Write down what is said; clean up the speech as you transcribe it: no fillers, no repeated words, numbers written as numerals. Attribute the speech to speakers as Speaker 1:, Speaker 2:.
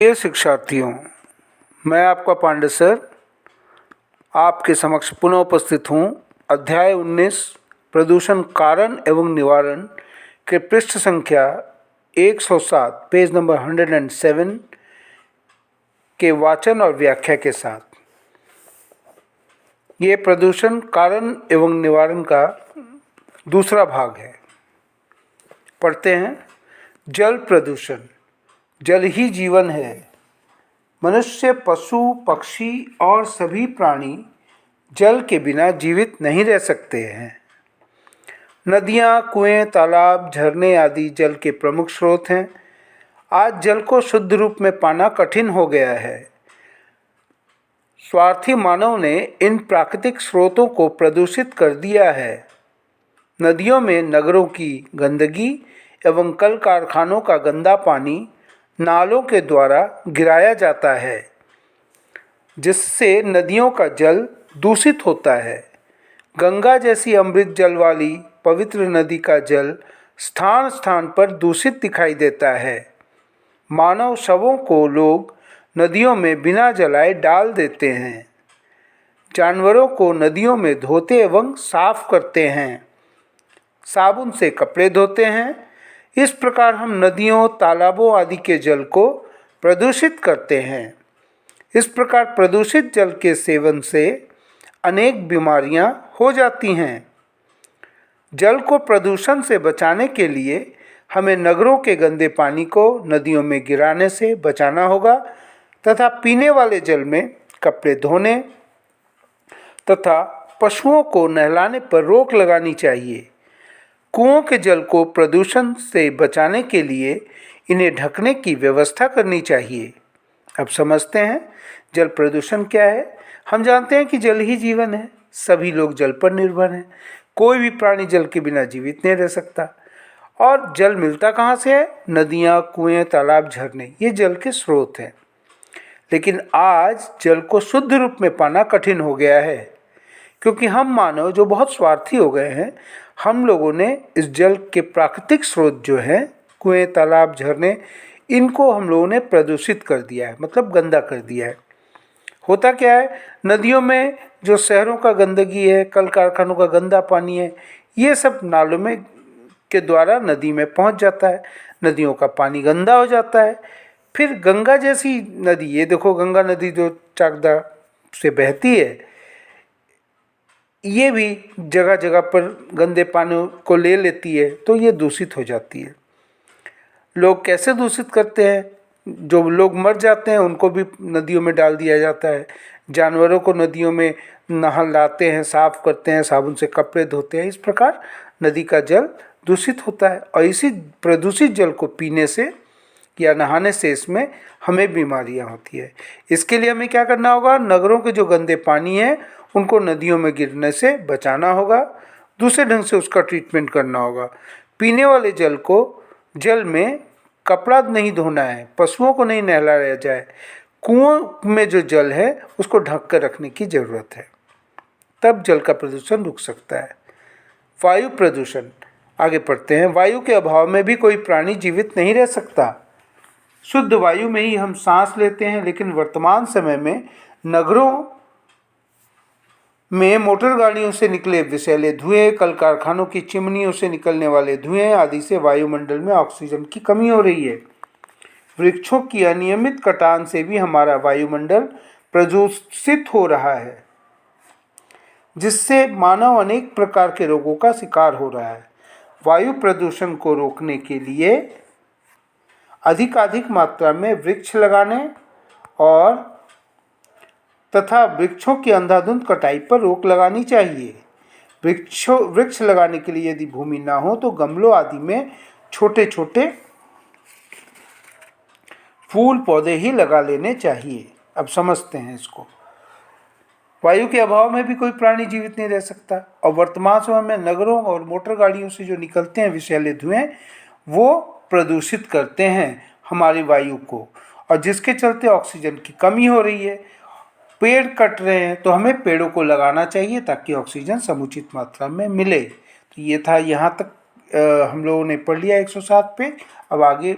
Speaker 1: प्रिय शिक्षार्थियों, मैं आपका पांडे सर आपके समक्ष पुनः उपस्थित हूँ। अध्याय 19 प्रदूषण कारण एवं निवारण के पृष्ठ संख्या 107 पेज नंबर 107 के वाचन और व्याख्या के साथ। ये प्रदूषण कारण एवं निवारण का दूसरा भाग है। पढ़ते हैं। जल प्रदूषण। जल ही जीवन है। मनुष्य, पशु, पक्षी और सभी प्राणी जल के बिना जीवित नहीं रह सकते हैं। नदियाँ, कुएं, तालाब, झरने आदि जल के प्रमुख स्रोत हैं। आज जल को शुद्ध रूप में पाना कठिन हो गया है। स्वार्थी मानव ने इन प्राकृतिक स्रोतों को प्रदूषित कर दिया है। नदियों में नगरों की गंदगी एवं कल कारखानों का गंदा पानी नालों के द्वारा गिराया जाता है, जिससे नदियों का जल दूषित होता है। गंगा जैसी अमृत जल वाली पवित्र नदी का जल स्थान स्थान पर दूषित दिखाई देता है। मानव शवों को लोग नदियों में बिना जलाए डाल देते हैं। जानवरों को नदियों में धोते एवं साफ करते हैं। साबुन से कपड़े धोते हैं। इस प्रकार हम नदियों, तालाबों आदि के जल को प्रदूषित करते हैं। इस प्रकार प्रदूषित जल के सेवन से अनेक बीमारियां हो जाती हैं। जल को प्रदूषण से बचाने के लिए हमें नगरों के गंदे पानी को नदियों में गिराने से बचाना होगा तथा पीने वाले जल में कपड़े धोने तथा पशुओं को नहलाने पर रोक लगानी चाहिए। कुओं के जल को प्रदूषण से बचाने के लिए इन्हें ढकने की व्यवस्था करनी चाहिए। अब समझते हैं जल प्रदूषण क्या है। हम जानते हैं कि जल ही जीवन है। सभी लोग जल पर निर्भर हैं। कोई भी प्राणी जल के बिना जीवित नहीं रह सकता। और जल मिलता कहाँ से है? नदियाँ, कुएं, तालाब, झरने, ये जल के स्रोत हैं। लेकिन आज जल को शुद्ध रूप में पाना कठिन हो गया है, क्योंकि हम मानव जो बहुत स्वार्थी हो गए हैं, हम लोगों ने इस जल के प्राकृतिक स्रोत जो हैं, कुएं, तालाब, झरने, इनको हम लोगों ने प्रदूषित कर दिया है, मतलब गंदा कर दिया है। होता क्या है, नदियों में जो शहरों का गंदगी है, कल कारखानों का गंदा पानी है, ये सब नालों में के द्वारा नदी में पहुंच जाता है। नदियों का पानी गंदा हो जाता है। फिर गंगा जैसी नदी, ये देखो गंगा नदी जो चाकदा से बहती है, ये भी जगह जगह पर गंदे पानी को ले लेती है, तो ये दूषित हो जाती है। लोग कैसे दूषित करते हैं? जो लोग मर जाते हैं उनको भी नदियों में डाल दिया जाता है। जानवरों को नदियों में नहलाते हैं, साफ करते हैं, साबुन से कपड़े धोते हैं। इस प्रकार नदी का जल दूषित होता है। और इसी प्रदूषित जल को पीने से या नहाने से इसमें हमें बीमारियां होती है। इसके लिए हमें क्या करना होगा? नगरों के जो गंदे पानी है उनको नदियों में गिरने से बचाना होगा। दूसरे ढंग से उसका ट्रीटमेंट करना होगा। पीने वाले जल को, जल में कपड़ा नहीं धोना है, पशुओं को नहीं नहलाया जाए। कुओं में जो जल है उसको ढक कर रखने की ज़रूरत है, तब जल का प्रदूषण रुक सकता है। वायु प्रदूषण। आगे पढ़ते हैं। वायु के अभाव में भी कोई प्राणी जीवित नहीं रह सकता। शुद्ध वायु में ही हम सांस लेते हैं, लेकिन वर्तमान समय में नगरों में मोटर गाड़ियों से निकले विषैले धुएं, कल कारखानों की चिमनियों से निकलने वाले धुएं आदि से वायुमंडल में ऑक्सीजन की कमी हो रही है। वृक्षों की अनियमित कटान से भी हमारा वायुमंडल प्रदूषित हो रहा है, जिससे मानव अनेक प्रकार के रोगों का शिकार हो रहा है। वायु प्रदूषण को रोकने के लिए अधिकाधिक मात्रा में वृक्ष लगाने और तथा वृक्षों की अंधाधुंध कटाई पर रोक लगानी चाहिए। वृक्ष लगाने के लिए यदि भूमि ना हो तो गमलों आदि में छोटे छोटे फूल पौधे ही लगा लेने चाहिए। अब समझते हैं इसको। वायु के अभाव में भी कोई प्राणी जीवित नहीं रह सकता। और वर्तमान समय में नगरों और मोटर गाड़ियों से जो निकलते हैं विषैले धुएं, वो प्रदूषित करते हैं हमारी वायु को, और जिसके चलते ऑक्सीजन की कमी हो रही है। पेड़ कट रहे हैं तो हमें पेड़ों को लगाना चाहिए ताकि ऑक्सीजन समुचित मात्रा में मिले। तो ये था, यहाँ तक हम लोगों ने पढ़ लिया 107 पे। अब आगे